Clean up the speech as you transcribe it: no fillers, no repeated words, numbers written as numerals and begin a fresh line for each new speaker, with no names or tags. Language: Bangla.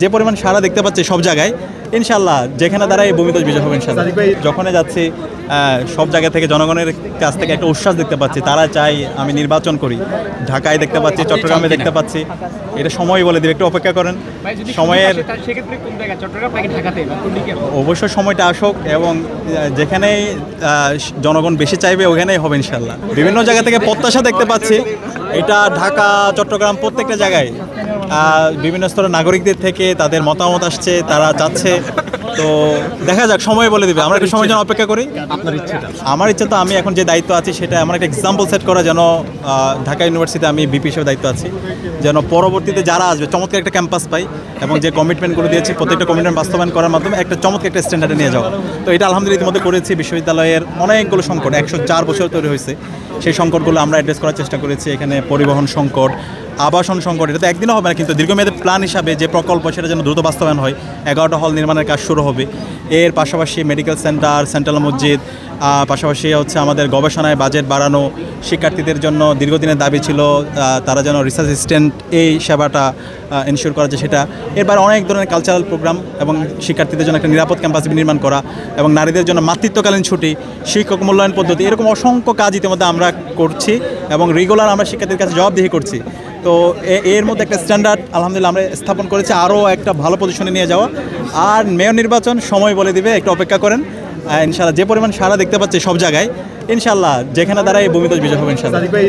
যে পরিমাণ সাড়া দেখতে পাচ্ছি সব জায়গায়, ইনশাল্লাহ যেখানে দ্বারাই ভূমিদস্যু বিজয় হবে ইনশাল্লাহ। যখনই যাচ্ছি সব জায়গা থেকে জনগণের কাছ থেকে একটা উচ্ছ্বাস দেখতে পাচ্ছি, তারা চাই আমি নির্বাচন করি। ঢাকায় দেখতে পাচ্ছি, চট্টগ্রামে দেখতে পাচ্ছি, এটা সময় বলে দেবে, একটু অপেক্ষা করেন। সময়ের অবশ্যই সময়টা আসুক এবং যেখানেই জনগণ বেশি চাইবে ওখানেই হবে ইনশাল্লাহ। বিভিন্ন জায়গা থেকে প্রত্যাশা দেখতে পাচ্ছি, এটা ঢাকা, চট্টগ্রাম প্রত্যেকটা জায়গায় বিভিন্ন স্তরের নাগরিকদের থেকে তাদের মতামত আসছে, তারা চাচ্ছে। তো দেখা যাক, সময় বলে দেবে। আমরা একটু সময় যেন অপেক্ষা করি।
আপনার ইচ্ছেটা?
আমার ইচ্ছা তো আমি এখন যে দায়িত্ব আছি সেটা আমার একটা এক্সাম্পল সেট করা, যেন ঢাকা ইউনিভার্সিটিতে আমি বিপি হিসেবে দায়িত্ব আছি, যেন পরবর্তীতে যারা আসবে চমৎকার একটা ক্যাম্পাস পাই এবং যে কমিটমেন্টগুলো দিয়েছি প্রত্যেকটা কমিটমেন্ট বাস্তবায়ন করার মাধ্যমে একটা চমৎকার একটা স্ট্যান্ডার্ডে নিয়ে যাওয়া। তো এটা আলহামদুলিল্লাহ ইতিমধ্যে করেছি। বিশ্ববিদ্যালয়ের অনেকগুলো সংকট 104 বছর তৈরি হয়েছে, সেই সংকটগুলো আমরা অ্যাড্রেস করার চেষ্টা করেছি। এখানে পরিবহন সংকট, আবাসন সংকট, এটা তো একদিনও হবে না, কিন্তু দীর্ঘমেয়াদী প্ল্যান হিসাবে যে প্রকল্প সেটা যেন দ্রুত বাস্তবায়ন হয়। 11টা হল নির্মাণের কাজ শুরু হবে। এর পাশাপাশি মেডিকেল সেন্টার, সেন্ট্রাল মসজিদ, পাশাপাশি হচ্ছে আমাদের গবেষণায় বাজেট বাড়ানো, শিক্ষার্থীদের জন্য দীর্ঘদিনের দাবি ছিল তারা যেন রিসার্চ অ্যাসিস্ট্যান্ট এই সেবাটা এনশিওর করা যায় সেটা। এরপর অনেক ধরনের কালচারাল প্রোগ্রাম এবং শিক্ষার্থীদের জন্য একটা নিরাপদ ক্যাম্পাস নির্মাণ করা এবং নারীদের জন্য মাতৃত্বকালীন ছুটি, শিক্ষক মূল্যায়ন পদ্ধতি, এরকম অসংখ্য কাজ ইতিমধ্যে আমরা করছি এবং রেগুলার আমরা শিক্ষার্থীদের কাছে জবাবদিহি করছি। তো এর মধ্যে একটা স্ট্যান্ডার্ড আলহামদুলিল্লাহ আমরা স্থাপন করেছি, আরও একটা ভালো পজিশনে নিয়ে যাওয়া। আর মেয়র নির্বাচন সময় বলে দিবে, একটু অপেক্ষা করেন। ইনশাল্লাহ যে পরিমাণ সাড়া দেখতে পাচ্ছি সব জায়গায়, ইনশাল্লাহ যেখানে দ্বারাই ভূমিদস্যু বিজয় হবে ইনশাল্লাহ।